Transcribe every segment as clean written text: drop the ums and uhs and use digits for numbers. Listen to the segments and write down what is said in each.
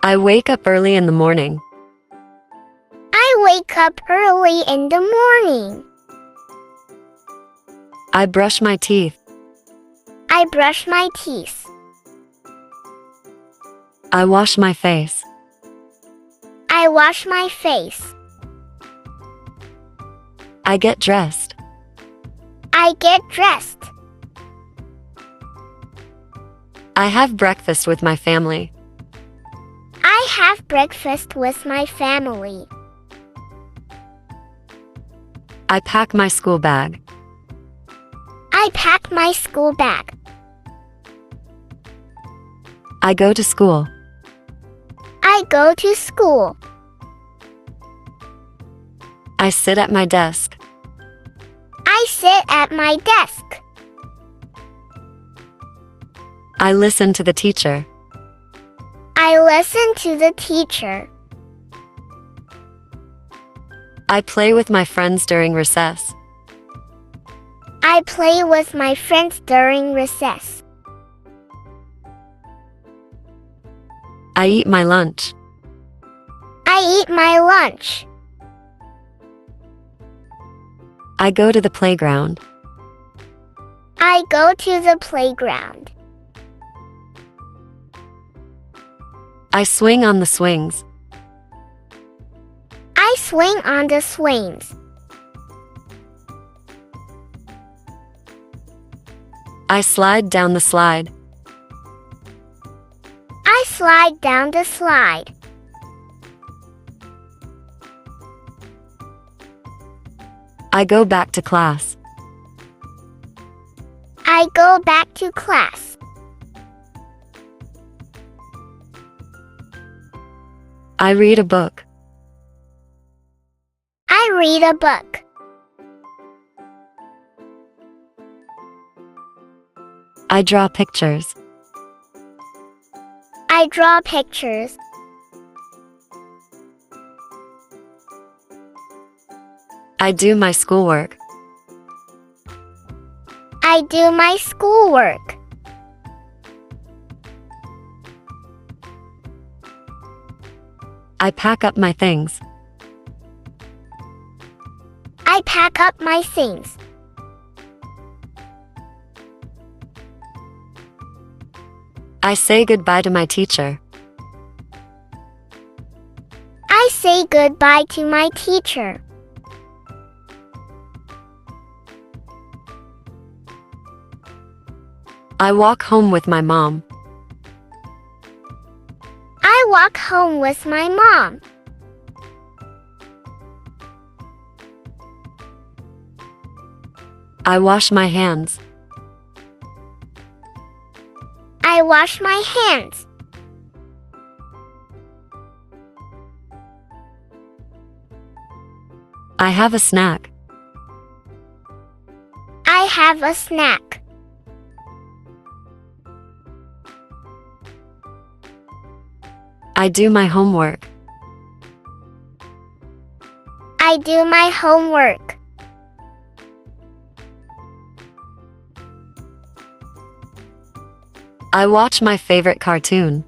I wake up early in the morning. I wake up early in the morning. I brush my teeth. I brush my teeth. I wash my face. I wash my face. I get dressed. I get dressed. I have breakfast with my family. I have breakfast with my family. I pack my school bag. I pack my school bag. I go to school. I go to school. I sit at my desk. I sit at my desk. I listen to the teacher. I listen to the teacher. I play with my friends during recess. I play with my friends during recess. I eat my lunch. I eat my lunch. I go to the playground. I go to the playground. I swing on the swings. I swing on the swings. I slide down the slide. I slide down the slide. I go back to class. I go back to class. I read a book. I read a book. I draw pictures. I draw pictures. I do my schoolwork. I do my schoolwork. I pack up my things. I pack up my things. I say goodbye to my teacher. I say goodbye to my teacher. I walk home with my mom. I walk home with my mom. I wash my hands. I wash my hands. I have a snack. I have a snack. I do my homework. I do my homework. I watch my favorite cartoon.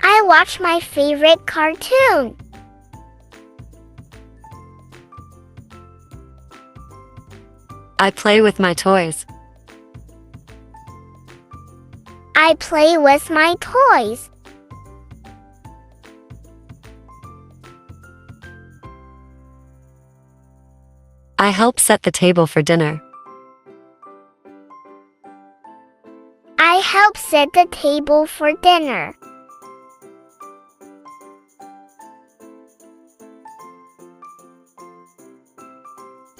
I watch my favorite cartoon. I play with my toys. I play with my toys. I help set the table for dinner. I help set the table for dinner.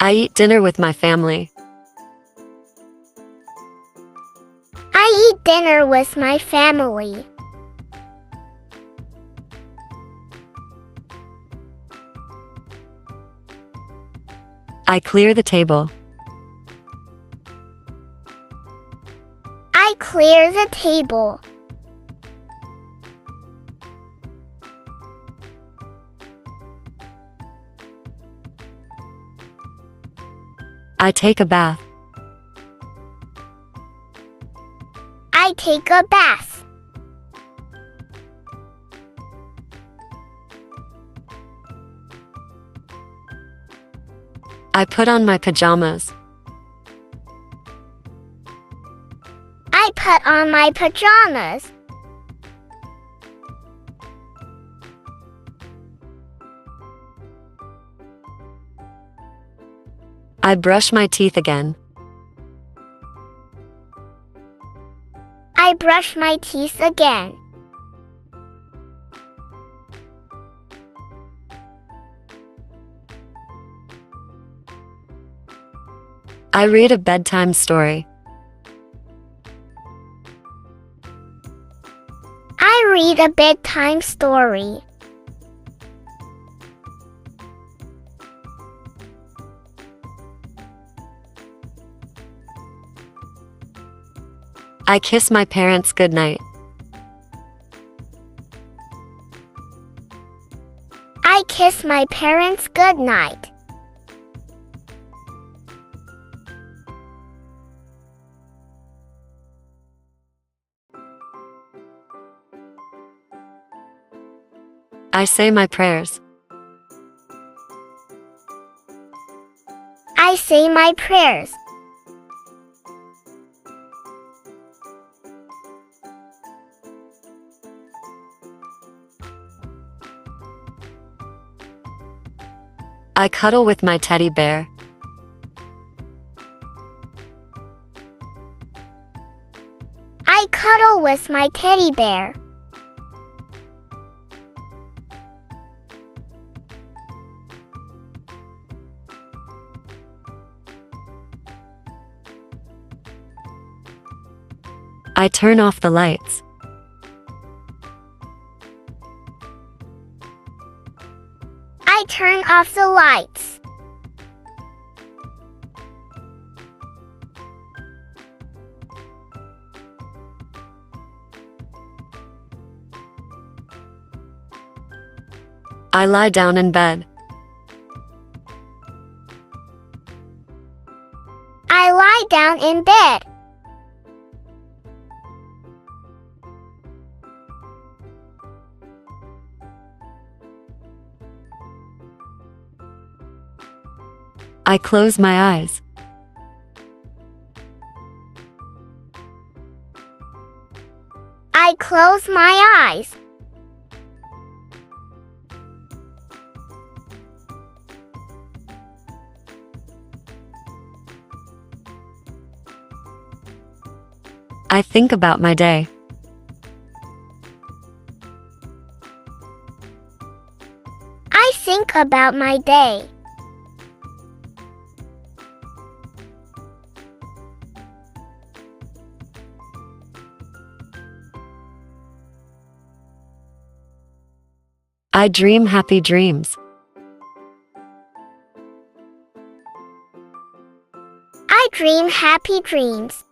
I eat dinner with my family. I eat dinner with my family. I clear the table. I clear the table. I take a bath. I take a bath. I put on my pajamas. I put on my pajamas. I brush my teeth again. I brush my teeth again. I read a bedtime story. I read a bedtime story. I kiss my parents goodnight. I kiss my parents goodnight. I say my prayers. I say my prayers. I cuddle with my teddy bear. I cuddle with my teddy bear. I turn off the lights. I turn off the lights. I lie down in bed. I lie down in bed. I close my eyes. I close my eyes. I think about my day. I think about my day. I dream happy dreams. I dream happy dreams.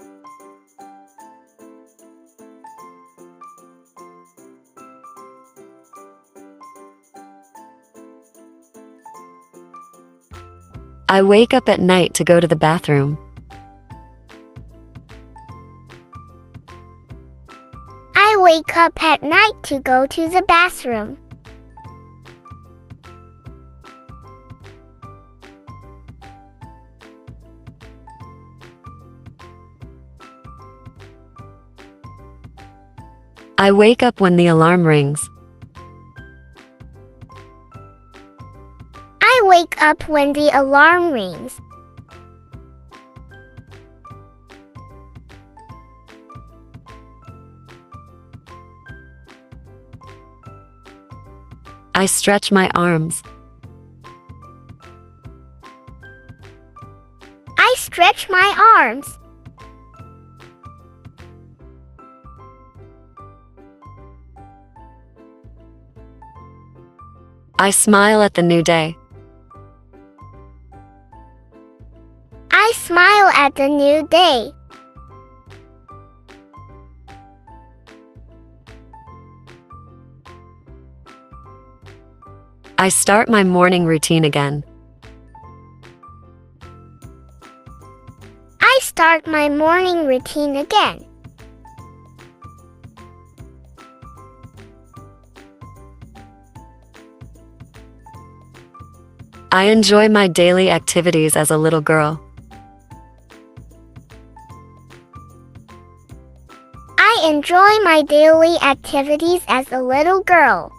I wake up at night to go to the bathroom. I wake up at night to go to the bathroom. I wake up when the alarm rings. I wake up when the alarm rings. I stretch my arms. I stretch my arms. I smile at the new day. I smile at the new day. I start my morning routine again. I start my morning routine again. I enjoy my daily activities as a little girl. I enjoy my daily activities as a little girl.